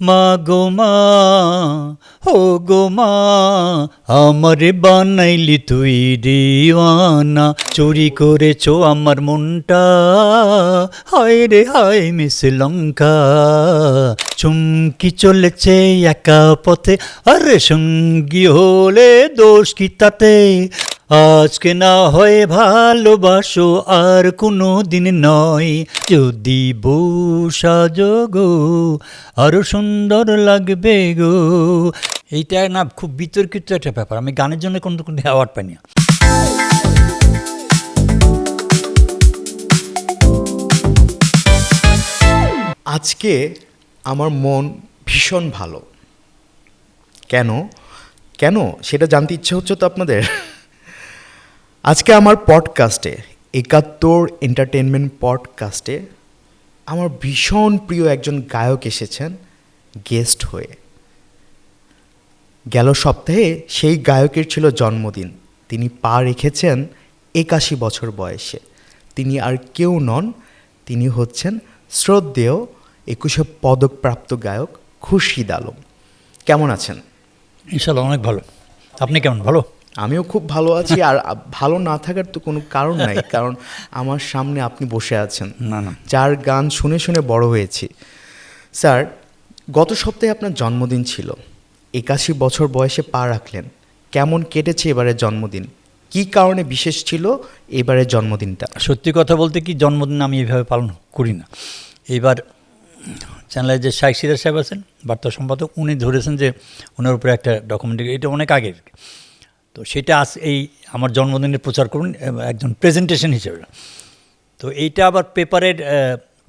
মা গো মা, ও গো মা, আমারে বানাইলি তুই দিওয়ানা, চুরি করেছো আমার মনটা, হায় রে হায় মিস লঙ্কা। চুমকি চলেছে একা পথে, আরে সঙ্গী হলে দোষ কি তাতে? আজকে না হয় ভালোবাসো আর কোনো দিন নয়, যদি বউ সাজো গো আরো সুন্দর লাগবে গো। এইটা না খুব বিতর্কিত একটা ব্যাপার, আমি গানের জন্য কোনো অ্যাওয়ার্ড পাইনি। আজকে আমার মন ভীষণ ভালো। কেন কেন সেটা জানতে ইচ্ছে হচ্ছে তো আপনাদের? আজকে আমার পডকাস্টে, ৭১ এন্টারটেনমেন্ট পডকাস্টে আমার ভীষণ প্রিয় একজন গায়ক এসেছেন গেস্ট হয়ে। গেল সপ্তাহে সেই গায়কের ছিল জন্মদিন। তিনি পা রেখেছেন ৮১ বছর বয়সে। তিনি আর কেউ নন, তিনি হচ্ছেন শ্রদ্ধেয় ২১ পদকপ্রাপ্ত গায়ক খুরশিদ আলম। কেমন আছেন? ইনশাল্লাহ অনেক ভালো। আপনি কেমন? ভালো? আমিও খুব ভালো আছি। আর ভালো না থাকার তো কোনো কারণ নাই, কারণ আমার সামনে আপনি বসে আছেন, না না, যার গান শুনে শুনে বড় হয়েছি। স্যার, গত সপ্তাহে আপনার জন্মদিন ছিল, ৮১ বছর বয়সে পা রাখলেন। কেমন কেটেছে এবারের জন্মদিন? কি কারণে বিশেষ ছিল এবারের জন্মদিনটা? সত্যি কথা বলতে কি, জন্মদিন আমি এইভাবে পালন করি না। এইবার চ্যানেলের যে শাইখ সিরাজ সাহেব আছেন, বার্তা সম্পাদক, উনি ধরেছেন যে ওনার উপরে একটা ডকুমেন্টারি, এটা অনেক আগের, তো সেটা এই আমার জন্মদিনের প্রচার করুন একজন প্রেজেন্টেশন হিসেবে। তো এইটা আবার পেপারের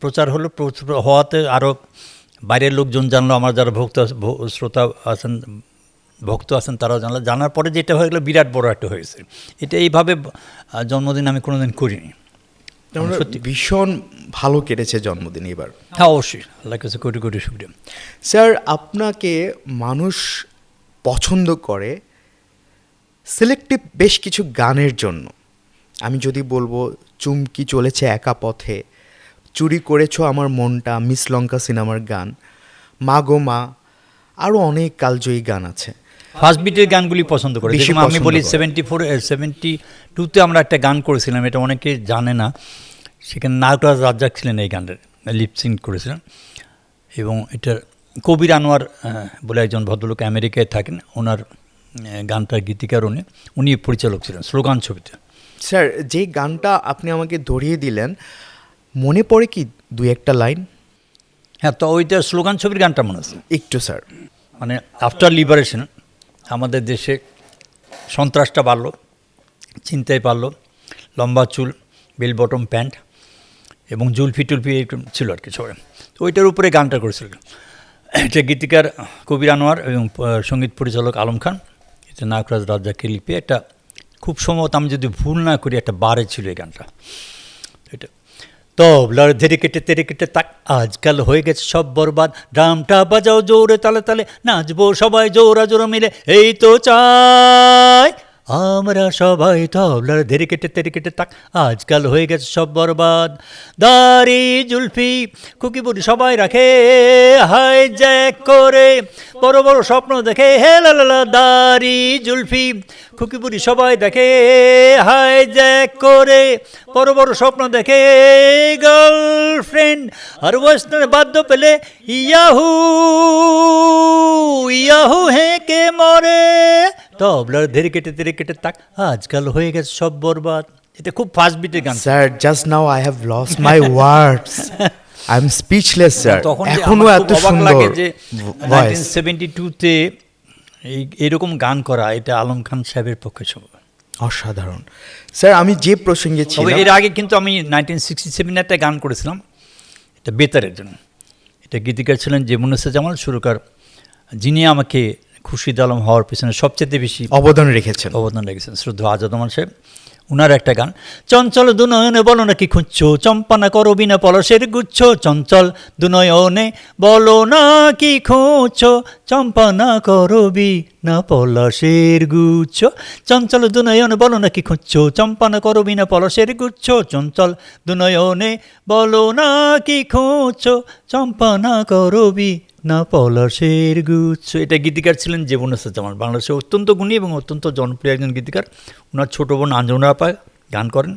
প্রচার হলো, হওয়াতে আরও বাইরের লোকজন জানলো, আমার যারা শ্রোতা আছেন, ভক্ত আছেন, তারাও জানলো। জানার পরে যেটা হয়ে গেলো বিরাট বড় একটা হয়েছে। এটা এইভাবে জন্মদিন আমি কোনোদিন করিনি। সত্যি ভীষণ ভালো কেটেছে জন্মদিন এবার। হ্যাঁ অবশ্যই, আল্লাহ কাছে কোটি কোটি শুকরিয়া। স্যার, আপনাকে মানুষ পছন্দ করে সিলেক্টিভ বেশ কিছু গানের জন্য। আমি যদি বলবো, চুমকি চলেছে একা পথে, চুরি করেছো আমার মনটা, মিস লঙ্কা সিনেমার গান, মা গো মা, আরও অনেক কালজয়ী গান আছে। ফার্স্ট বিটের গানগুলি পছন্দ করে। আমি বলি 72-তে আমরা একটা গান করেছিলাম, এটা অনেকে জানে না। সেখানে নায়করাজ রাজ্জাক ছিলেন, এই গানটার লিপসিং করেছিলেন। এবং এটার কবির আনোয়ার বলে একজন ভদ্রলোক আমেরিকায় থাকেন, ওনার গানটার গীতিকার উনি পরিচালক ছিলেন স্লোগান ছবিতে। স্যার, যে গানটা আপনি আমাকে ধরিয়ে দিলেন, মনে পড়ে কি দু একটা লাইন? হ্যাঁ, তো ওইটা স্লোগান ছবির গানটা মনে আছে একটু স্যার। মানে আফটার লিবারেশন আমাদের দেশে সন্ত্রাসটা বাড়লো, চিন্তায় পারলো, লম্বা চুল, বেল বটম প্যান্ট এবং জুলফি টুলফি ছিল আর কি সবাই। তো ওইটার উপরে গানটা করেছিল। এটা গীতিকার কবির আনোয়ার এবং সঙ্গীত পরিচালক আলম খান। এটা নায়করাজ রাজ্জাকের লিপি। একটা খুব সম্ভবত, আমি যদি ভুল না করি, একটা বারে ছিল এই গানটা। এটা তবলার ধেরে কেটে তাক, আজকাল হয়ে গেছে সব বরবাদ, ড্রামটা বাজাও জোরে তালে তালে, নাচবো সবাই জোরা জোরা মিলে, এই তো চাই আমরা সবাই। তবলার ধেরে কেটে তাক, আজকাল হয়ে গেছে সব বরবাদ, দাড়ি জুলফি খুকি বুড়ি সবাই রাখে, হাই জ্যাক করে বড় বড় স্বপ্ন দেখে, হে লালা, দাড়ি জুলফি খুকি বুড়ি সবাই দেখে, হাই জ্যাক করে বড় বড় স্বপ্ন দেখে, গার্লফ্রেন্ড আর ওয়েস্টার্ন বাদ্য পেলে ইয়াহু ইয়াহু হেঁকে মরে, তবলার ধেরে কেটে তাক, আজকাল হয়ে গেছে সব বরবাদ। এটা খুব ফাস্ট বিটের গান। Sir, just now I have lost my words, I am speechless sir. তখন এখনো এত সুন্দর লাগে যে 1972-তে এইরকম গান করা, এটা আলম খান সাহেবের পক্ষে সম্ভব। অসাধারণ। স্যার, আমি যে প্রসঙ্গে ছিলাম, এর আগে কিন্তু আমি 1967 একটা গান করেছিলাম, এটা বেতারের জন্য। এটা গীতিকার ছিলেন যেমুনেসা জামাল, সুরকার যিনি আমাকে খুরশিদ আলম হওয়ার পিছনে সবচেয়ে বেশি অবদান রেখেছেন শ্রদ্ধা আজাদমান সাহেব। উনার একটা গান, চঞ্চল দুনয়নে বলো না কি খুঁজছো, চম্পা না করো বিনা পলাশের গুচ্ছ, চঞ্চল দুনয়নে বলো না কি খুঁজছো, চম্পা না করো বিনা পলাশের গুচ্ছ, চঞ্চল দুনয়নে বলো না কি খুঁজছো, চম্পা না করো বিনা পলাশের গুচ্ছ, চঞ্চল দুনয়নে বলো না কি খুঁজছো, চম্পা না করো না পলাশের গুচ্ছ, এটা গীতিকার ছিলেন জীবনানন্দ, বাংলাদেশের অত্যন্ত গুণী এবং অত্যন্ত জনপ্রিয় একজন গীতিকার। ওনার ছোটো বোন আঞ্জনা আপা গান করেন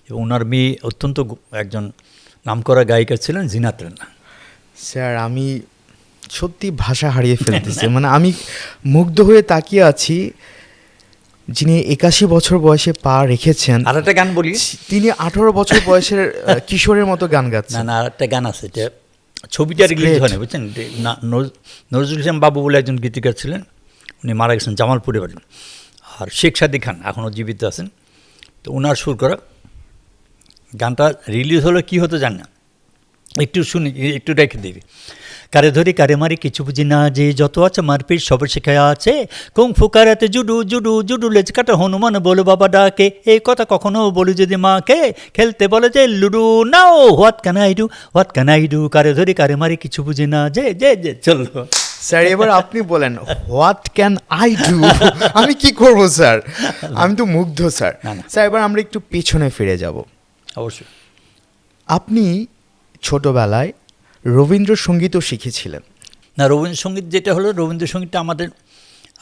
এবং ওনার মেয়ে অত্যন্ত একজন নামকরা গায়িকা ছিলেন জিনাত রানা। স্যার আমি সত্যি ভাষা হারিয়ে ফেলতেছি, মানে আমি মুগ্ধ হয়ে তাকিয়ে আছি। যিনি 81 বছর বয়সে পা রেখেছেন, আর একটা গান বলি, তিনি 18 বছর বয়সের কিশোরের মতো গান গাচ্ছেন। না আর একটা গান আছে, এটা ছবিটা রিলিজ হয়নি বুঝছেন। নজরুল ইসলাম বাবু বলে একজন গীতিকার ছিলেন, উনি মারা গেছেন জামালপুরে বাড়ি। আর শেখ সাদী খান এখনও জীবিত আছেন, তো ওনার সুর করা গানটা রিলিজ হলো কী হতো জানি না, একটু শুনি, একটু রেখে দিবি। কারে ধরি কারে মারি কিছু বুঝি না, যে যত আছে মারপিট সবের শেখায় আছে, কুংফু কারাতে জুডু জুডু জুডু লেজ কাটা হনুমান বলো বাবা ডাকে, এই কথা কখনো বলি যদি মাকে, খেলতে বলে যে ludo now, what can I do, what can I do, কারে ধরি কারে মারি কিছু বুঝি না, যে যে যে চলো। স্যার এবার আপনি বলেন হোয়াট ক্যান আই ডু, আমি কি করব স্যার, আমি তো মুগ্ধ স্যার। স্যার এবার আমরা একটু পিছনে ফিরে যাব। অবশ্যই। আপনি ছোটবেলায় রবীন্দ্রসঙ্গীতও শিখেছিলেন। না, রবীন্দ্রসঙ্গীত যেটা হলো, রবীন্দ্রসঙ্গীতটা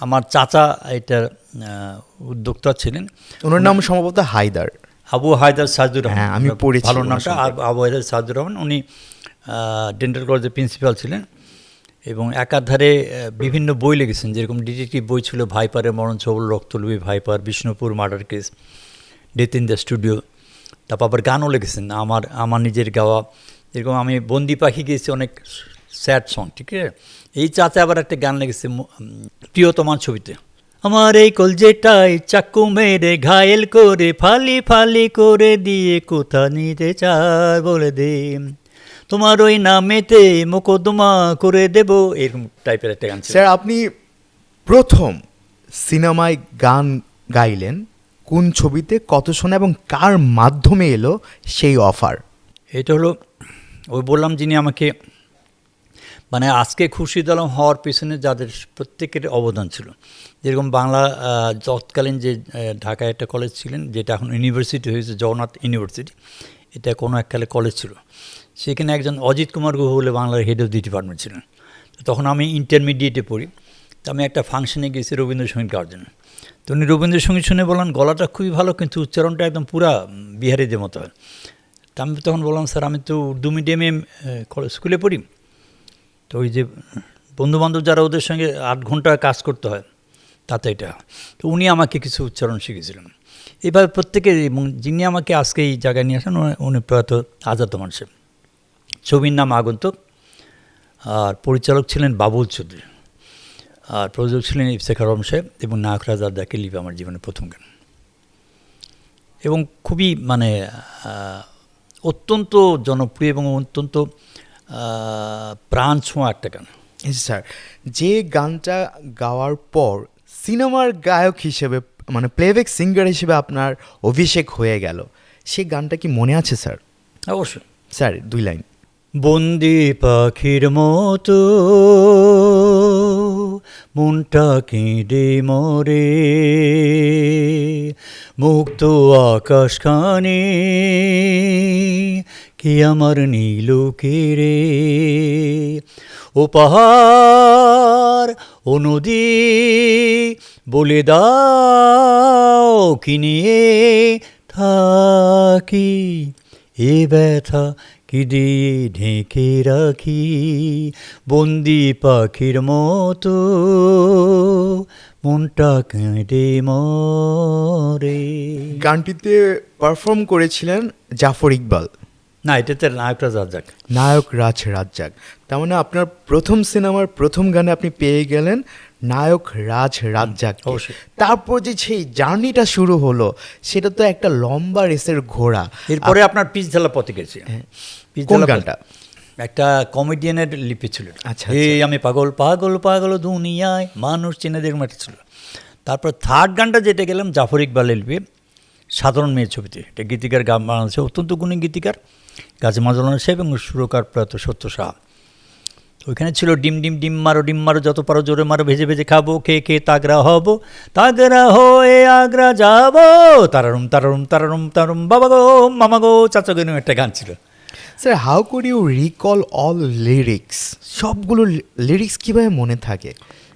আমার চাচা এটার উদ্যোক্তা ছিলেন। ওনার নাম সম্ভবত হায়দার, আবু হায়দার সাজদুর রহমান। হ্যাঁ আমি পড়েছি ভালো নামটা আবু হায়দার সাজদুর রহমান। উনি ডেন্টাল কলেজের প্রিন্সিপাল ছিলেন এবং একাধারে বিভিন্ন বই লিখেছেন, যেরকম ডিটেকটিভ বই ছিল ভাইপারের মরণ ছবল, রক্তলুবী viper, Bishnupur murder case, death in the studio. তারপর আবার গানও লিখেছেন আমার নিজের গাওয়া, যেরকম আমি বন্দি পাখি গেয়েছি, অনেক স্যাড সং, ঠিক আছে। এই চাচা আবার একটা গান লিখেছে প্রিয়তমার ছবিতে, আমার এই কলজেটায় চাকু মেরে ঘায়েল করে ফালি ফালি করে দিয়ে কোথা নিতে চায় বলে দে, তোমার ওই নামেতে মোকদ্দমা করে দেব, এরকম টাইপের একটা গান। স্যার আপনি প্রথম সিনেমায় গান গাইলেন কোন ছবিতে, কত শোনা এবং কার মাধ্যমে এলো সেই অফার? এটা হলো ওই বললাম যিনি আমাকে মানে আজকে খুরশিদ আলম হওয়ার পেছনে যাদের প্রত্যেকের অবদান ছিল, যেরকম বাংলা তৎকালীন যে ঢাকায় একটা কলেজ ছিলেন, যেটা এখন ইউনিভার্সিটি হয়েছে, জগন্নাথ ইউনিভার্সিটি, এটা কোনো এককালে কলেজ ছিল। সেখানে একজন অজিত কুমার গুহ বলে বাংলার হেড অফ দি ডিপার্টমেন্ট ছিলেন। তখন আমি ইন্টারমিডিয়েটে পড়ি, তো আমি একটা ফাংশনে গেছি রবীন্দ্রসঙ্গীত গাওয়ার জন্য। তো উনি রবীন্দ্রসঙ্গীত শুনে বললেন গলাটা খুবই ভালো, কিন্তু উচ্চারণটা একদম পুরা বিহারিদের মতো হয়। তা আমি তখন বললাম স্যার আমি তো উর্দু মিডিয়ামে স্কুলে পড়ি, তো ওই যে বন্ধুবান্ধব যারা ওদের সঙ্গে 8 ঘন্টা কাজ করতে হয় তাতে এটা। তো উনি আমাকে কিছু উচ্চারণ শিখেছিলেন। এবার প্রত্যেকে, এবং যিনি আমাকে আজকে এই জায়গায় নিয়ে আসেন উনি প্রয়াত আজাদ মানুষের, ছবির নাম আগন্তুক, আর পরিচালক ছিলেন বাবুল চৌধুরী, আর প্রযোজক ছিলেন ইফতেখার রহমান সাহেব, এবং নায়ক রাজা দেখে লিপি আমার জীবনের প্রথম গান, এবং খুবই মানে অত্যন্ত জনপ্রিয় এবং অত্যন্ত প্রাণ ছোঁয়া একটা গান। স্যার যে গানটা গাওয়ার পর সিনেমার গায়ক হিসেবে, মানে প্লেব্যাক সিঙ্গার হিসেবে আপনার অভিষেক হয়ে গেল, সেই গানটা কি মনে আছে স্যার? অবশ্যই স্যার 2 লাইন। বন্দি পাখির মতো মনটা কেঁদে মরে, মুক্ত আকাশখানে কি আমার নীল কেড়ে, ও পাহাড় ও নদী বলে দাও কি নিয়ে থাকি, এ ব্যথা কি দিয়ে ঢেকে রাখি, বন্দি পাখির মতো মনটা কেঁদে মরে। গানটিতে পারফর্ম করেছিলেন জাফর ইকবাল। না, এটাতে নায়ক রাজ রাজ্জাক। নায়ক রাজ্জাক, তার মানে আপনার প্রথম সিনেমার প্রথম গানে আপনি পেয়ে গেলেন নায়ক রাজ্জাক। অবশ্যই। তারপর যে সেই জার্নিটা শুরু হলো, সেটা তো একটা লম্বা রেসের ঘোড়া। এরপরে আপনার পিচ ঢালা পথে গেছি। কোন গানটা? একটা কমেডিয়ানের লিপি ছিল, আচ্ছা, এই আমি পাগল পাগল পাগল দুনিয়ায় মানুষ চিনে দেখুন একটা ছিল। তারপর থার্ড গানটা যেটা গেলাম জাফর ইকবালের লিপি, সাধারণ মেয়ের ছবিতে। এটা গীতিকার গান বাংলাদেশে অত্যন্ত গুণী গীতিকার গাজী মাজুল সাহেব এবং সুরকার প্রয়াত সত্য সাহা। ওইখানে ছিল ডিম ডিম ডিম মারো যত পারো জোরে মারো, ভেজে ভেজে খাবো, খেয়ে তাগরা হব, তাগরা হয়ে আগ্রা যাবো, তারারুম তারারুম তারারুম তারুম বাবা গো মামা গো চাচা গো, একটা গান ছিল। Sir how could you recall all lyrics? সবগুলো লিরিক্স কিভাবে মনে থাকে?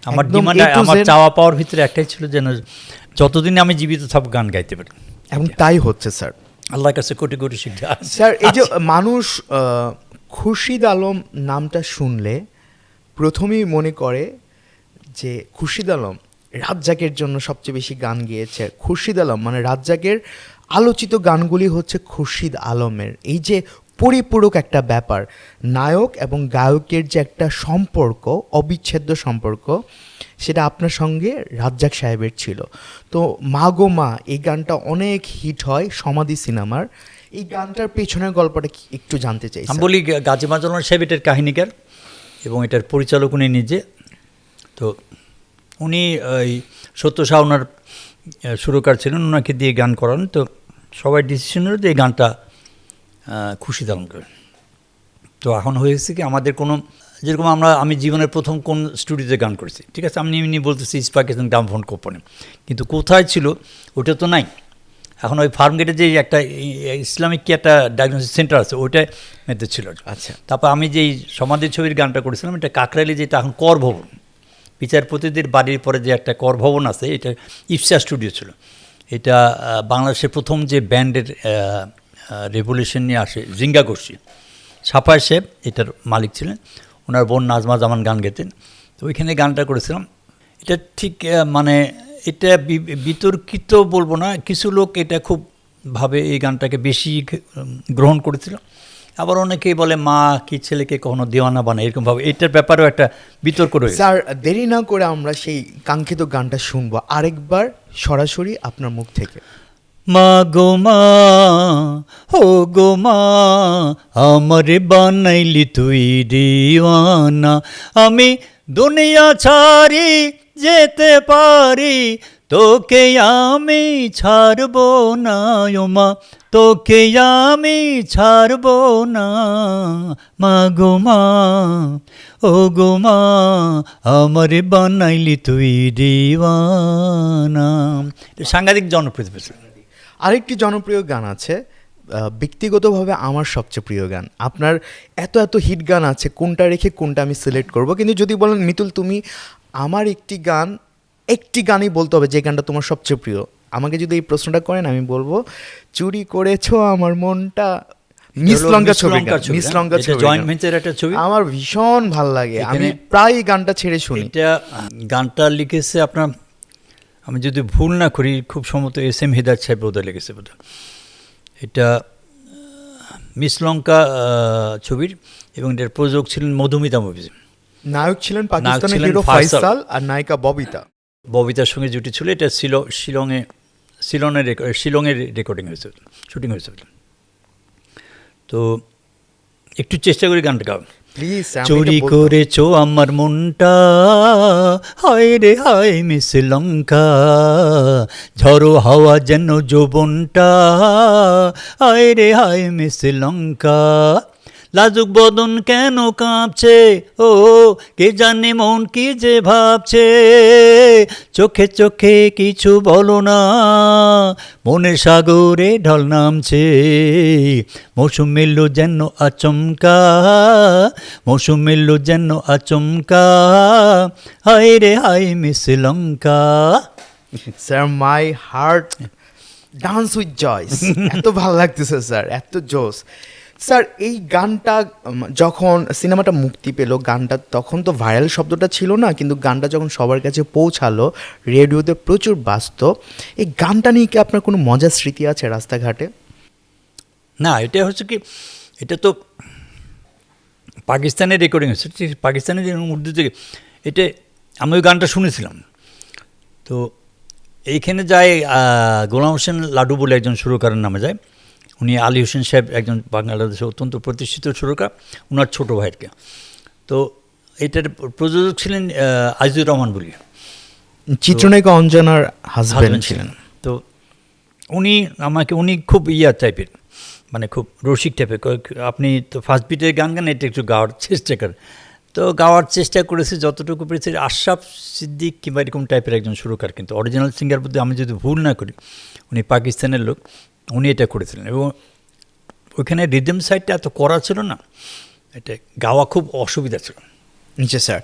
আমার একদম ডিমান্ড, A to আমার Z? চাওয়া পাওয়ার ভিতরে একটাই ছিল যেন যতদিন আমি জীবিত থাকবো গান গাইতে পারি। এবং তাই হচ্ছে স্যার। আল্লাহর কাছে কোটি কোটি শিক্ষা। স্যার এই যে মানুষ খুরশিদ আলম নামটা শুনলে প্রথমেই মনে করে যে খুরশিদ আলম রাজ্জাকের জন্য সবচেয়ে বেশি গান গেয়েছে। খুরশিদ আলম মানে রাজ্জাকের আলোচিত গানগুলি হচ্ছে খুরশিদ আলমের। এই যে পরিপূরক একটা ব্যাপার, নায়ক এবং গায়কের যে একটা সম্পর্ক, অবিচ্ছেদ্য সম্পর্ক, সেটা আপনার সঙ্গে রাজ্জাক সাহেবের ছিল। তো মা গো মা এই গানটা অনেক হিট হয় সমাধি সিনেমার। এই গানটার পেছনের গল্পটা একটু জানতে চাই। আমি বলি গাজী মাজনুর সাহেব এটার কাহিনীকার এবং এটার পরিচালক উনি নিজে। তো উনি ওই সত্য শাহ ওনার সুরকার ছিলেন, ওনাকে দিয়ে গান করান। তো সবাই ডিসিশন হলো যে এই গানটা খুরশিদ আলম করেন। তো এখন হয়েছে কি আমাদের কোনো, যেরকম আমি জীবনের প্রথম কোন স্টুডিওতে গান করেছি, ঠিক আছে, আমি এমনি বলতেছি ইস্ট পাকিস্তান গ্রামোফোন কোম্পানি, কিন্তু কোথায় ছিল ওটা তো নাই। এখন ওই ফার্মগেটে যে একটা ইসলামিক কি একটা ডায়াগনোসিস সেন্টার আছে ওইটাই মেতে ছিল। আচ্ছা, তারপর আমি যেই সমাধি ছবির গানটা করেছিলাম এটা কাকরাইলে, যেটা এখন কর ভবন, বিচারপতিদের বাড়ির পরে যে একটা কর ভবন আছে, এটা ইফসা স্টুডিও ছিল। এটা বাংলাদেশের প্রথম যে ব্যান্ডের রেভলিউশন নিয়ে আসে জিঙ্গা গোষ্ঠী, সাফায় সাহেব এটার মালিক ছিলেন, ওনার বোন নাজমা জামান গান গেতেন। তো ওইখানে গানটা করেছিলাম। এটা ঠিক মানে এটা বিতর্কিত বলবো না, কিছু লোক এটা খুব ভাবে এই গানটাকে বেশি গ্রহণ করেছিল, আবার অনেকেই বলে মা কি ছেলেকে কখনো দেওয়ানা বানায়, এরকম ভাবে এটার ব্যাপারেও একটা বিতর্ক রয়েছে। স্যার দেরি না করে আমরা সেই কাঙ্ক্ষিত গানটা শুনবো আরেকবার সরাসরি আপনার মুখ থেকে। মা গো মা, ও গো মা, আমারে বানাইলি তুই দিওয়ানা, আমি দুনিয়া ছাড়ি যেতে পারি, তোকে আমি ছাড়বো না ও মা, তোকে আমি ছাড়বো না। মা গো মা, ও গো মা, আমারে বানাইলি তুই দিওয়ানা। সাংঘাতিক জনপ্রিয় পেয়েছে। আরেকটি জনপ্রিয় গান আছে, ব্যক্তিগতভাবে আমার সবচেয়ে প্রিয় গান। আপনার এত এত হিট গান আছে, কোনটা রেখে কোনটা আমি সিলেক্ট করব, কিন্তু যদি বলেন মিতুল তুমি আমার একটি গানই বলতে হবে যে গানটা তোমার সবচেয়ে প্রিয়, আমাকে যদি এই প্রশ্নটা করেন আমি বলবো চুরি করেছো আমার মনটা, মিস লঙ্কা ছবি। মিস লঙ্কা ছবি জয়েন্ট ভেঞ্চার একটা ছবি, আমার ভীষণ ভাল লাগে, আমি প্রায় গানটা ছেড়ে শুনি। এটা গানটা লিখেছে আপনার, আমি যদি ভুল না করি খুব সম্ভবত SM হিদায়ত সাহেব বোধহয় লিখেছে বোধহয়। এটা মিস লঙ্কা ছবির, এবং এটার প্রযোজক ছিলেন মধুমিতা মুভিজ। নায়ক ছিলেন পাকিস্তানের হিরো ফয়সাল আর নায়িকা ববিতা। ববিতার সঙ্গে জুটি ছিল। এটা শিলংয়ের রেকর্ডিং হয়েছে, শুটিং হয়েছে। তো একটু চেষ্টা করি গানটা গাও। প্লিজ। চুরি করেছো আমার মনটা, হায় রে হায় মিস লঙ্কা, ঝড়ো হাওয়া যেন যৌবনটা, হায় রে হায় মিস লঙ্কা, লাজুক বদন কেন কাঁপছে, ও কে জানে মন কি যে ভাবছে, চোখে চোখে কিছু বলো না, মনের সাগরে ঢল নামছে, মৌসুম এলো যেন আচমকা, মৌসুম এলো যেন আচমকা, হায় রে হায় Miss Lanka. Sir my heart dance with joys, এত ভালো লাগতেছে স্যার, এত জোস। স্যার এই গানটা যখন সিনেমাটা মুক্তি পেল, গানটা তখন তো ভাইরাল শব্দটা ছিল না, কিন্তু গানটা যখন সবার কাছে পৌঁছালো, রেডিওতে প্রচুর বাজত, এই গানটা নিয়ে কি আপনার কোনো মজার স্মৃতি আছে রাস্তাঘাটে? না, এটা হচ্ছে কি, এটা তো পাকিস্তানের রেকর্ডিং হচ্ছে, পাকিস্তানের উর্দু থেকে। এটা আমি ওই গানটা শুনেছিলাম। তো এইখানে যায় গোলাম হোসেন লাডু বলে একজন সুরকারের নামে যায়, উনি আলী হোসেন সাহেব একজন বাংলাদেশের অত্যন্ত প্রতিষ্ঠিত সুরকার, ওনার ছোটো ভাইয়েরকে। তো এটার প্রযোজক ছিলেন আজিজুর রহমান বলি, চিত্রনায়িকা অঞ্জনার হাজব্যান্ড ছিলেন। তো উনি খুব টাইপের, মানে খুব রসিক টাইপের। আপনি তো ফার্স্ট বিটের গান এটা একটু গাওয়ার চেষ্টা করেন। তো গাওয়ার চেষ্টা করেছে যতটুকু পেরেছে। আশরাফ সিদ্দিক কিংবা এরকম টাইপের একজন সুরকার, কিন্তু অরিজিনাল সিঙ্গার বলতে আমি যদি ভুল না করি উনি পাকিস্তানের লোক, উনি এটা করেছিলেন। এবং ওইখানে রিদম সাইডটা এত করা ছিল না, এটা গাওয়া খুব অসুবিধা ছিল। নিচে স্যার,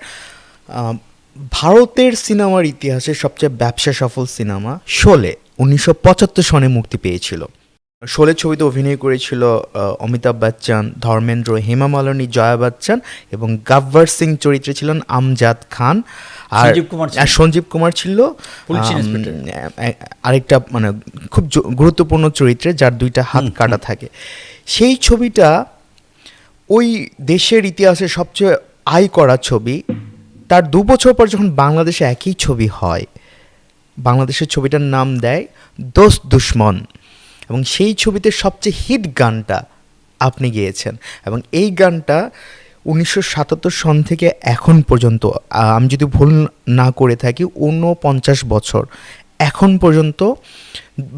ভারতের সিনেমার ইতিহাসে সবচেয়ে ব্যবসা সফল সিনেমা শোলে 1975 সনে মুক্তি পেয়েছিল। শোলে ছবিতে অভিনয় করেছিল অমিতাভ বচ্চন, ধর্মেন্দ্র, হেমা মালিনী, জয়া বচ্চন এবং গব্বর সিং চরিত্রে ছিলেন আমজাদ খান, আর সঞ্জীব কুমার ছিল আরেকটা মানে খুব গুরুত্বপূর্ণ চরিত্রে, যার দুইটা হাত কাটা থাকে। সেই ছবিটা ওই দেশের ইতিহাসে সবচেয়ে আয় করা ছবি। তার 2 বছর পর যখন বাংলাদেশে একই ছবি হয়, বাংলাদেশের ছবিটার নাম দেয় দোস্ত দুশ্মন, এবং সেই ছবিতে সবচেয়ে হিট গানটা আপনি গেয়েছেন। এবং এই গানটা 1977 সন থেকে এখন পর্যন্ত, আমি যদি ভুল না করে থাকি, 49 বছর এখন পর্যন্ত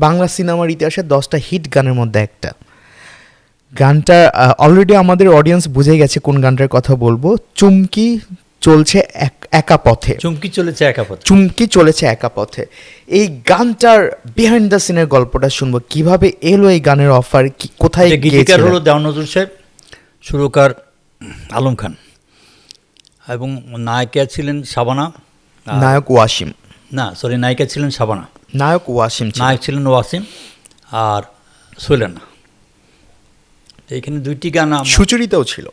বাংলা সিনেমার ইতিহাসে 10টা হিট গানের মধ্যে একটা। গানটা অলরেডি আমাদের অডিয়েন্স বুঝে গেছে কোন গানটার কথা বলবো। চুমকি চলছে একা পথে, চুমকি চলেছে একা পথে, চুমকি চলেছে একা পথে। এই গানটার বিহাইন্ড দ্য সিনের গল্পটা শুনবো, কিভাবে এলো এই গানের অফার, কোথায় গীতিকার হলো দেওয়ান নজরুল সাহেব, সুরকার আলম খান, এবং নায়িকা ছিলেন শাবানা, নায়ক ওয়াসিম, নায়িকা ছিলেন শাবানা, নায়ক ওয়াসিম, নায়ক ছিলেন ওয়াসিম আর সোলেনা। এইখানে 2টি গান, সুচরিতাও ছিল।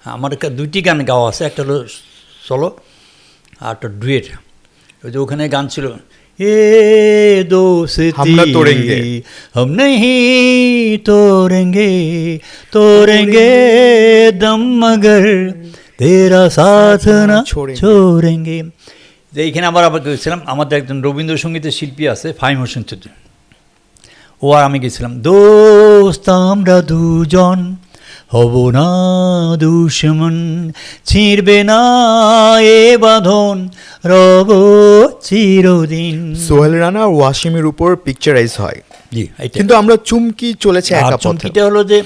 আমার 2টি গান গাওয়া আছে, একটা হলো সোলো আর একটা ডুয়েট। ওই যে ওখানে গান ছিল, এ দোস্তি हम नहीं तोड़ेंगे दम मगर तेरा साथ ना छोड़ेंगे। যে এইখানে আবার গেছিলাম, আমাদের একজন রবীন্দ্রসঙ্গীতের শিল্পী আছে ফাহিম হোসেন চৌধুরী, ও আর আমি গেছিলাম, দোস্ত আমরা দুজন হব না দুশ্মন, ছিঁড়বে না এ বাঁধন, রব চিরদিন। সোহেল রানা আর ওয়াসিমের উপর পিকচারাইজ হয়। জি, কিন্তু আমরা চুমকি চলেছে একা পথে, চুমকিটা হলো যে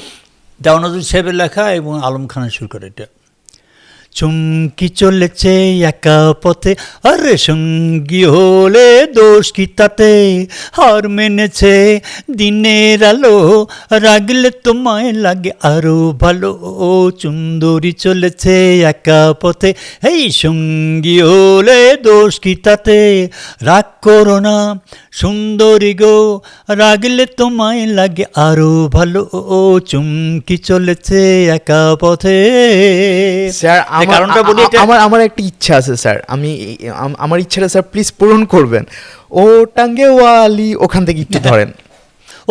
দেওয়ান নজরুল সাহেবের লেখা এবং আলম খানের সুর করে। এটা চুমকি চলেছে একা পথে, আরে সঙ্গী হলে দোষ কি তাতে, হার মেনেছে দিনের আলো, রাগলে তোমায় লাগে আরো ভালো, ও চুন্দরী চলেছে একা পথে, এই সঙ্গী হলে দোষ কি তাতে, রাগ করো না সুন্দরী গো, রাগলে তোমায় লাগে আরো ভালো, ও চুমকি চলেছে একা পথে। স্যার আমার একটা ইচ্ছা আছে স্যার, আমার ইচ্ছাটা স্যার প্লিজ পূরণ করবেন। ও টাঙ্গেওয়ালি, ওখান থেকে একটু ধরেন।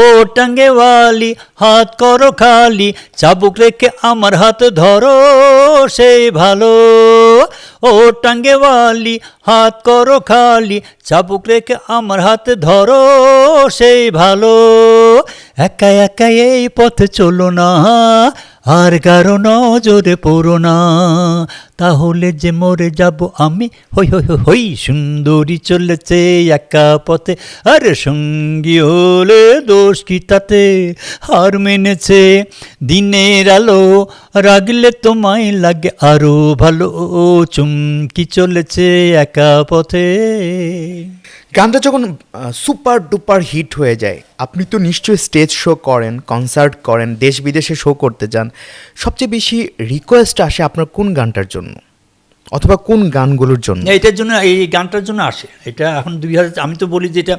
ও টাঙ্গেওয়ালি হাত করো খালি, চাবুক রেখে আমার হাত ধরো সেই ভালো, ও টাঙ্গেওয়ালি হাত করো খালি, চাবুক রেখে আমার হাত ধরো সেই ভালো, একা একা এই পথে চলো না, আর কারো নজরে পড়ো না, তাহলে যে মরে যাব আমি, হই হই হই, সুন্দরী চলেছে একা পথে, আরে সঙ্গী হলে দোষ কি তাতে, হার মেনেছে দিনের আলো, রাগলে তোমায় লাগে আরো ভালো, চুমকি চলেছে একা পথে। গানটা যখন সুপার ডুপার হিট হয়ে যায়, আপনি তো নিশ্চয়ই স্টেজ শো করেন, কনসার্ট করেন, দেশ বিদেশে শো করতে যান, সবচেয়ে বেশি রিকোয়েস্ট আসে আপনার কোন গানটার জন্য, অথবা কোন গানগুলোর জন্য? এইটার জন্য, এই গানটার জন্য আসে। এটা এখন 2000, আমি তো বলি যে এটা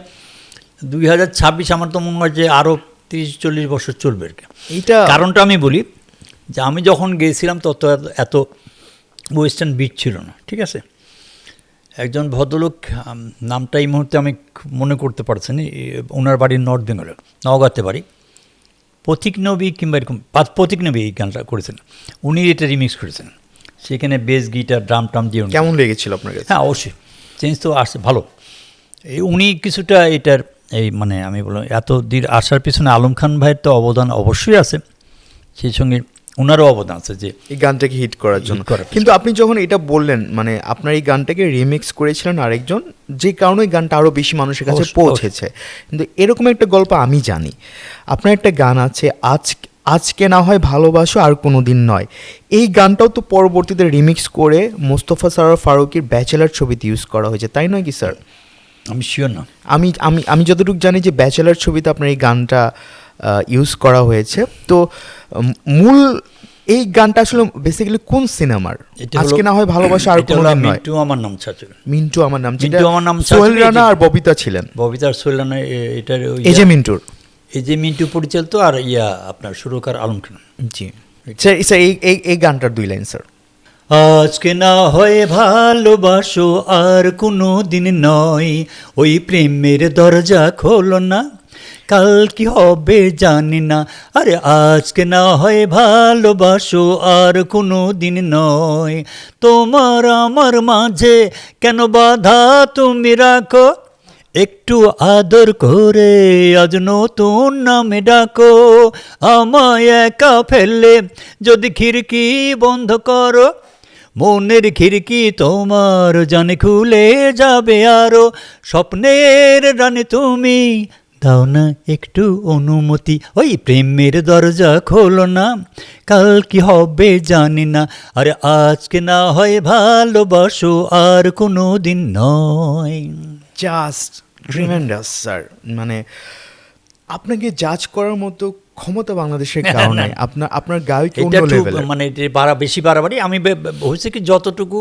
2026, আমার তো মনে হয় যে আরও 30-40 বছর চলবে আর কি। এইটা কারণটা আমি বলি যে আমি যখন গিয়েছিলাম তত এত ওয়েস্টার্ন বিট ছিল না, ঠিক আছে। একজন ভদ্রলোক, নামটা এই মুহূর্তে আমি মনে করতে পারছি না, ওনার বাড়ি নর্থ বেঙ্গলে, নওগাঁতে বাড়ি, পথিক নবী কিংবা এরকম পথিক নবী এই গানটা করেছেন, উনি এটা রিমিক্স করেছেন, সেখানে বেস গিটার ড্রাম টাম দিয়ে। কেমন লেগেছিল আপনার কাছে? হ্যাঁ অবশ্যই, চেঞ্জ তো আসছে ভালো। এই উনি কিছুটা এটার এই মানে আমি বললাম এত দূর আসার পিছনে আলম খান ভাইয়ের তো অবদান অবশ্যই আছে, সেই সঙ্গে ওনারও অবদান আছে যে এই গানটাকে হিট করার জন্য। কিন্তু আপনি যখন এটা বললেন, মানে আপনার এই গানটাকে রিমিক্স করেছিলেন আরেকজন, যে কারণে এই গানটা আরও বেশি মানুষের কাছে পৌঁছেছে। কিন্তু এরকম একটা গল্প আমি জানি, আপনার একটা গান আছে আজকে না হয় ভালোবাসো আর কোনো দিন নয়, এই গানটাও তো পরবর্তীতে রিমিক্স করে মোস্তফা সরোয়ার ফারুকীর ব্যাচেলার ছবিতে ইউজ করা হয়েছে, তাই নয় কি স্যার? আমি শিওর না, আমি যতটুকু জানি যে ব্যাচেলার ছবিতে আপনার এই গানটা ইউজ করা হয়েছে। তো মূল এই গানটা আসলে বেসিক্যালি কোন সিনেমার? এটা হলো- আজকে না হয় ভালোবাসা আর এটা হলো কোনোদিন নয়। মিন্টু আমার নাম ছাত্র, মিন্টু আমার নাম, যেটা মিন্টু আমার নাম সোহেল ছাত্র, রানা আর ববিতা ছিলেন। ববিতার সোহেলানা এটার এই যে মিন্টুর, এই যে মিন্টু পরিচালিত, আর আপনার সুরকার আলম খান। জি স্যার, স্যার এই গানটার 2 লাইন স্যার। আজকে না হয় ভালোবাসো আর কোনো দিন নয়, ওই প্রেমের দরজা খোলো না, কাল কি হবে জানি না। আরে আজকে না হয় ভালোবাসো আর কোনো দিন নয়, তোমার আমার মাঝে কেন বাধা তুমি রাখো, একটু আদর করে আজ নতুন নামে ডাকো, আমায় একা ফেললে যদি খিড়কি বন্ধ করো, মনের খিড়কি তোমার জানে খুলে যাবে আরো, স্বপ্নের রানী তুমি দাও না একটু অনুমতি, ওই প্রেমের দরজা খোলো না, কাল কি হবে জানি না। আরে আজকে না হয় ভালোবাসো আর কোনো দিন নয়। Just tremendous sir. মানে আপনাকে জাজ করার মতো ক্ষমতা বাংলাদেশের কারণে আপনার গায়ক এটা অন্য একটু লেভেলের। মানে বেশি বাড়াবাড়ি। আমি হয়েছে কি, যতটুকু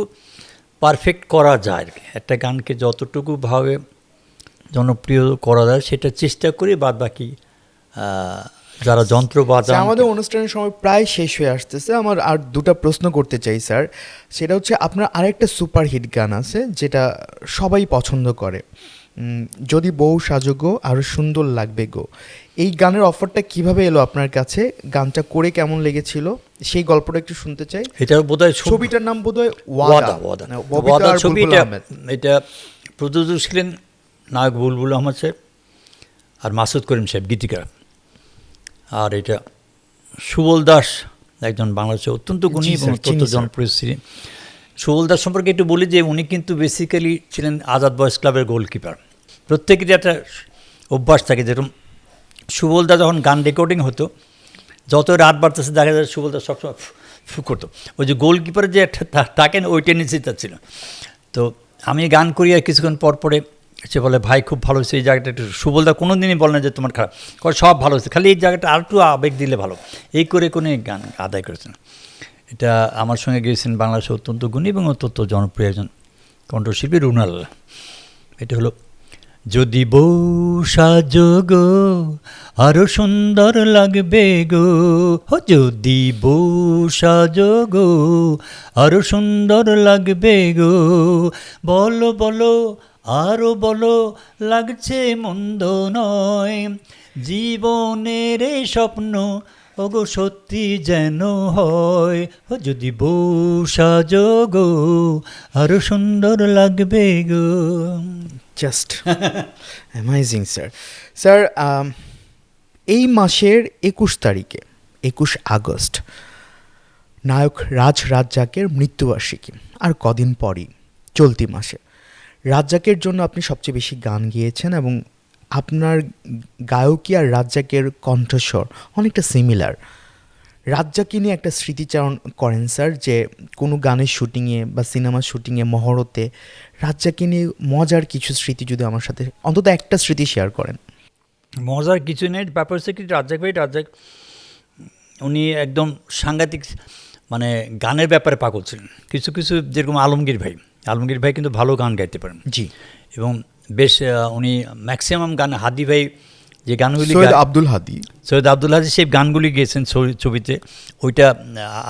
পারফেক্ট করা যায় আর কি, একটা গানকে যতটুকু ভাবে জনপ্রিয় করা যায় সেটা চেষ্টা করি, বাদ বাকি যারা যন্ত্র বাজান। স্যার, আমাদের অনুষ্ঠানের সময় প্রায় শেষ হয়ে আসতেছে। আমার আর 2টা প্রশ্ন করতে চাই স্যার। সেটা হচ্ছে, আপনার আরেকটা সুপারহিট গান আছে যেটা সবাই পছন্দ করে, যদি বউ সাজো গো আরো সুন্দর লাগবে গো। এই গানের অফারটা কিভাবে এলো আপনার কাছে? গানটা করে কেমন লেগেছিল সেই গল্পটা একটু শুনতে চাই। এটা বোধহয় ছবিটার নাম বোধহয় ওয়াদা। ওয়াদা। ওয়াদা ববিতা আর ছবি। বুলবুল আহমেদ। এটা প্রযোজক ছিলেন নায়ক বুলবুল আহমেদ সাহেব আর মাসুদ করিম সাহেব গীতিকার। আর এটা সুবল দাস, একজন বাংলাদেশের অত্যন্ত গুণী জি এবং স্যার, অত্যন্ত চিনি স্যার। জনপ্রিয় ছিলেন। সুবল দাস সম্পর্কে একটু বলি যে উনি কিন্তু বেসিক্যালি ছিলেন আজাদ বয়েজ ক্লাবের গোলকিপার। প্রত্যেকেরই একটা অভ্যাস থাকে, যেরকম সুবল দা যখন গান রেকর্ডিং হতো, যত রাত বাড়তেছে দেখা যায় সুবল দা সবসময় ফু করতো। ওই যে গোলকিপারের যে একটা থাকেন, ওই টেন্ডেন্সিটা ছিল। তো আমি গান করি আর কিছুক্ষণ পর পরে সে বলে, ভাই খুব ভালো হয়েছে এই জায়গাটা একটু। সুবলদা কোনো দিনই বলে না যে তোমার খারাপ, সব ভালো হয়েছে, খালি এই জায়গাটা আর একটু আবেগ দিলে ভালো, এই করে কোনো গান আদায় করেছেন। এটা আমার সঙ্গে গিয়েছেন বাংলাদেশের অত্যন্ত গুণী এবং অত্যন্ত জনপ্রিয় একজন কণ্ঠশিল্পী রুনাল। এটা হলো, যদি বউ সাজো গো আরো সুন্দর লাগবে গো, যদি বউ সাজো গো আরো সুন্দর লাগবে গো, বলো বলো আরো বলো লাগছে মন্দ নয়, জীবনের এই স্বপ্ন ওগো সত্যি যেন হয়, যদি বউ সাজো গো আরো সুন্দর লাগবে গো। Just amazing sir. স্যার, এই মাসের 21 তারিখে 21 আগস্ট নায়ক রাজ্জাকের মৃত্যুবার্ষিকী। আর কদিন পরই চলতি মাসে রাজ্জাকের জন্য আপনি সবচেয়ে বেশি গান গেয়েছেন, এবং আপনার গায়কী আর রাজ্জাকের কণ্ঠস্বর অনেকটা সিমিলার। রাজ্জাককে নিয়ে একটা স্মৃতিচারণ করেন স্যার, যে কোনো গানের শুটিংয়ে বা সিনেমার শুটিংয়ে মহরতে রাজ্জাককে নিয়ে মজার কিছু স্মৃতি যদি আমার সাথে অন্তত একটা স্মৃতি শেয়ার করেন। মজার কিছু নেই, ব্যাপার হচ্ছে কি, রাজ্জাক উনি একদম সাংঘাতিক, মানে গানের ব্যাপারে পাগল ছিলেন। কিছু কিছু যেরকম আলমগীর ভাই কিন্তু ভালো গান গাইতে পারেন। জি। এবং বেশ উনি ম্যাক্সিমাম গান, হাদি ভাই যে গানগুলি, সৈয়দ আব্দুল হাদি সেই গানগুলি গেয়েছেন ছবিতে, ওইটা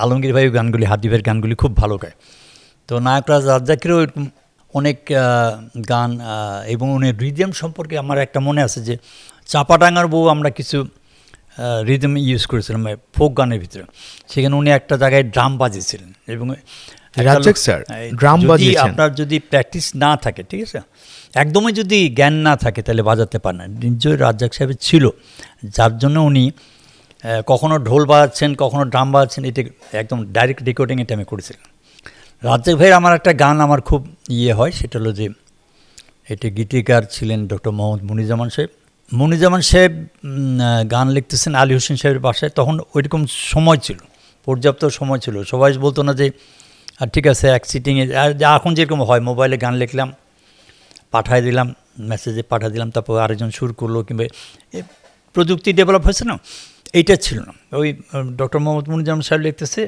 আলমগীর ভাই গানগুলি, হাদি ভাইয়ের গানগুলি খুব ভালো গায়। তো নায়ক রাজ্জাকেরও অনেক গান, এবং উনি রিদম সম্পর্কে আমার একটা মনে আছে যে চাপাডাঙ্গার বউ আমরা কিছু রিদম ইউজ করেছিলাম ফোক গানের ভিতরে, সেখানে উনি একটা জায়গায় ড্রাম বাজিয়েছিলেন। এবং রাজ্জাক স্যার ড্রাম বাজিয়েছেন। আপনার যদি প্র্যাকটিস না থাকে, ঠিক আছে, একদমই যদি জ্ঞান না থাকে তাহলে বাজাতে পারেন না। নিশ্চয়ই রাজ্জাক সাহেবের ছিল, যার জন্য উনি কখনো ঢোল বাজাচ্ছেন, কখনো ড্রাম বাজাচ্ছেন, এটা একদম ডাইরেক্ট রেকর্ডিং এটা আমি করেছিলাম। রাজ্জাক ভাইয়ের আমার একটা গান আমার খুব হয়, সেটা হলো যে এটা গীতিকার ছিলেন ডক্টর মোহাম্মদ মুনিজামান সাহেব গান লিখতেছেন আলী হোসেন সাহেবের বাসায়। তখন ওইরকম সময় ছিল, পর্যাপ্ত সময় ছিল, সবাই বলতো না যে আর ঠিক আছে এক সিটিংয়ে, আর এখন যেরকম হয় মোবাইলে গান লিখলাম, পাঠায় দিলাম, মেসেজে পাঠিয়ে দিলাম, তারপর আরেকজন সুর করলো, কিংবা প্রযুক্তি ডেভেলপ হয়েছে না, এইটা ছিল না। ওই ডক্টর মোহাম্মদ মুনিজামান সাহেব লিখতেছে,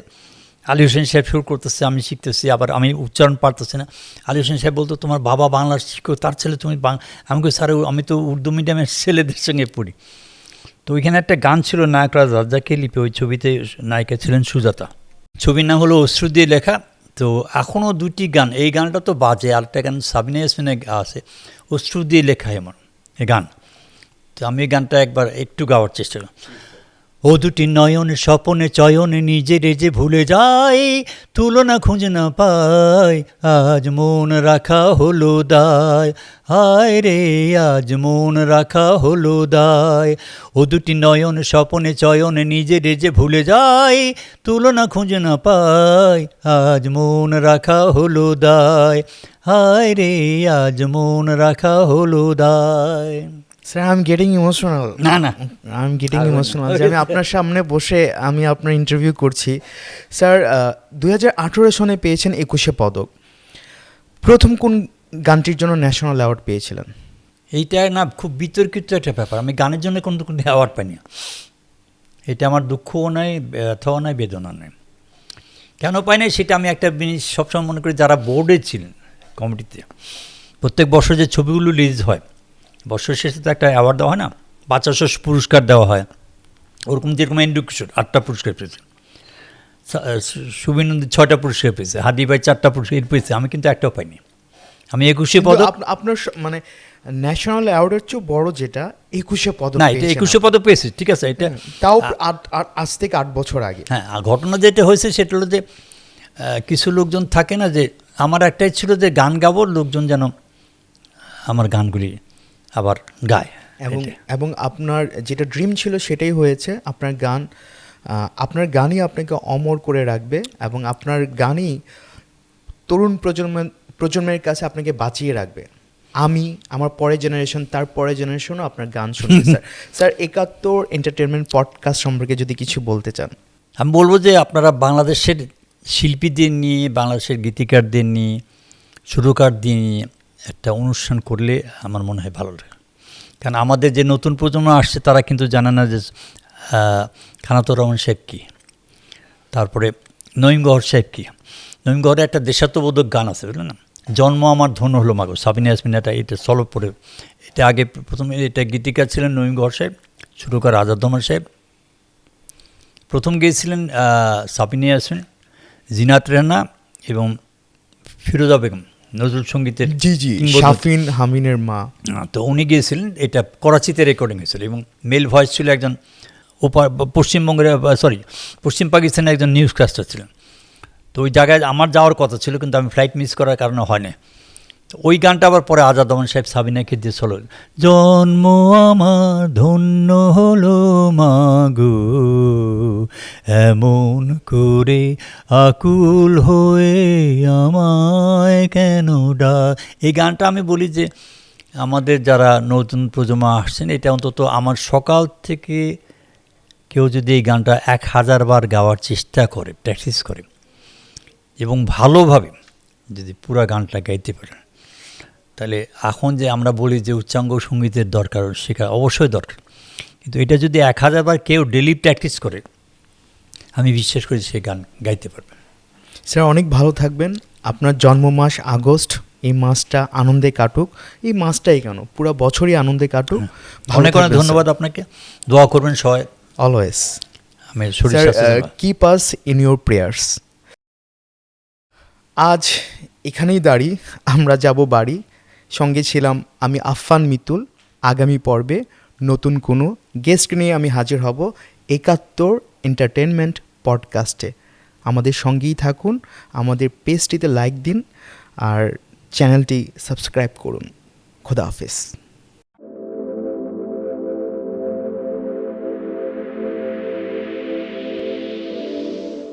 আলী হোসেন সাহেব শুরু করতেছে, আমি শিখতেছি, আবার আমি উচ্চারণ পারতেছি না। আলী হোসেন সাহেব বলতো তোমার বাবা বাংলা শিখো, তার ছেলে তুমি আমি কই স্যার আমি তো উর্দু মিডিয়ামের ছেলেদের সঙ্গে পড়ি। তো ওইখানে একটা গান ছিল নায়করাজ রাজ্জাকে লিপি, ওই ছবিতে নায়িকা ছিলেন সুজাতা, ছবির নাম হলো অশ্রু দিয়ে লেখা। তো এখনও দুটি গান, এই গানটা তো বাজে, আরেকটা গান সাবিনা ইয়াসমিনে আছে অশ্রু দিয়ে লেখা এমন এই গান। তো আমি এই গানটা একবার একটু গাওয়ার চেষ্টা করি। ও দুটি নয়ন স্বপনে চয়নে নিজের যে ভুলে যায়, তুলনা খুঁজে না পায়, আজ মন রাখা হলো দায়, হায় রে আজ মন রাখা হলো দায়। ও দুটি নয়ন স্বপনে চয়নে নিজের যে ভুলে যায়, তুলনা খুঁজে না পায়, আজ মন রাখা হলো দায়, হায় রে আজ মন রাখা হলো দায়। Sir I am getting emotional. না না, আই এম গেটিং ইমোশনাল যে আমি আপনার সামনে বসে আমি আপনার ইন্টারভিউ করছি। স্যার 2018 সনে পেয়েছেন 21শে পদক। প্রথম কোন গানটির জন্য ন্যাশনাল অ্যাওয়ার্ড পেয়েছিলেন? এইটা না খুব বিতর্কিত একটা ব্যাপার, আমি গানের জন্য কোনো অ্যাওয়ার্ড পাইনি। এটা আমার দুঃখও নাই, ব্যথাও নাই, বেদনা নেই। কেন পাই নাই সেটা আমি একটা জিনিস সবসময় মনে করি, যারা বোর্ডে ছিলেন কমিটিতে, প্রত্যেক বছর যে ছবিগুলো রিলিজ হয়, বছর শেষে তো একটা অ্যাওয়ার্ড দেওয়া হয় না, বাচ্চাশোষ পুরস্কার দেওয়া হয়, ওরকম যেরকম এন্ড্রু কিশোর 8টা পুরস্কার পেয়েছে, শুভিন নন্দী 6টা পুরস্কার পেয়েছে, হাদি ভাই 4টা পুরস্কার পেয়েছে, আমি কিন্তু একটাও পাইনি। আমি 21শে পদক, আপনার মানে ন্যাশনাল অ্যাওয়ার্ডের চেয়ে বড় যেটা 21শে পদক না এটা 21শে পদক পেয়েছে, ঠিক আছে, এটা তাও আজ থেকে 8 বছর আগে। হ্যাঁ, ঘটনা যেটা হয়েছে সেটা হলো যে কিছু লোকজন থাকে না, যে আমার একটাই ছিল যে গান গাবো, লোকজন যেন আমার গানগুলি আবার গায়, এবং আপনার যেটা ড্রিম ছিল সেটাই হয়েছে। আপনার গানই আপনাকে অমর করে রাখবে, এবং আপনার গানই তরুণ প্রজন্মের কাছে আপনাকে বাঁচিয়ে রাখবে। আমি, আমার পরের জেনারেশন, তার পরের জেনারেশনও আপনার গান শুনবে। স্যার 71 এন্টারটেনমেন্ট পডকাস্ট সম্পর্কে যদি কিছু বলতে চান। আমি বলবো যে আপনারা বাংলাদেশের শিল্পীদের নিয়ে, বাংলাদেশের গীতিকারদের নিয়ে, সুরকারদের নিয়ে একটা অনুষ্ঠান করলে আমার মনে হয় ভালো লাগে। কারণ আমাদের যে নতুন প্রজন্ম আসছে তারা কিন্তু জানে না যে খানাতুর রহমান সাহেব কী, তারপরে নঈম গহর সাহেব কী। নঈম গহরের একটা দেশাত্মবোধক গান আছে, বুঝলেন না, জন্ম আমার ধন্য হলো মাগো, সাবিনা ইয়াসমিন এটা সলভ পড়ে, এটা আগে প্রথমে এটা গীতিকার ছিলেন নঈম গহর সাহেব, সুরকার আজাদ রহমান সাহেব। প্রথম গেয়েছিলেন সাবিনা ইয়াসমিন, জিনাত রেহানা এবং ফিরোজা বেগম, নজরুল সঙ্গীতের শাফিন হামিনের মা। তো উনি গিয়েছিলেন, এটা করাচিতে রেকর্ডিং হয়েছিল, এবং মেল ভয়েস ছিল একজন পশ্চিম পাকিস্তানের একজন নিউজ ক্যাস্টার ছিলেন। তো ওই জায়গায় আমার যাওয়ার কথা ছিল, কিন্তু আমি ফ্লাইট মিস করার কারণে হয় না। তো ওই গানটা আবার পরে আজাদ রহমান সাহেব সাবিনাকে দিয়ে চলো, জন্ম আমার ধন্য হলো মাগো, এমন করে আকুল হয়ে আমায় কেন ডাক। এই গানটা আমি বলি যে আমাদের যারা নতুন প্রজন্ম আসছেন, এটা অন্তত আমার সকাল থেকে কেউ যদি এই গানটা 1000 বার গাওয়ার চেষ্টা করে, প্র্যাকটিস করে, এবং ভালোভাবে যদি পুরো গানটা গাইতে পারে, তাহলে এখন যে আমরা বলি যে উচ্চাঙ্গ সঙ্গীতের দরকার, শেখা অবশ্যই দরকার, কিন্তু এটা যদি 1000 বার কেউ ডেলি প্র্যাকটিস করে, আমি বিশ্বাস করি সে গান গাইতে পারবে। স্যার অনেক ভালো থাকবেন। আপনার জন্ম মাস আগস্ট, এই মাসটা আনন্দে কাটুক। এই মাসটাই কেন, পুরো বছরই আনন্দে কাটুক। অনেক অনেক ধন্যবাদ আপনাকে, দোয়া করবেন সবাই অলওয়েজ। আমি শরীর স্বাস্থ্য keep us in your prayers. আজ এখানেই দাঁড়ি, আমরা যাব বাড়ি। সঙ্গে ছিলাম আমি আফফান মিতুল। আগামী পর্বে নতুন কোনো গেস্ট নিয়ে আমি হাজির হব 71 এন্টারটেনমেন্ট পডকাস্টে। আমাদের সঙ্গেই থাকুন, আমাদের পেজটিতে লাইক দিন আর চ্যানেলটি সাবস্ক্রাইব করুন। খোদা হাফেজ।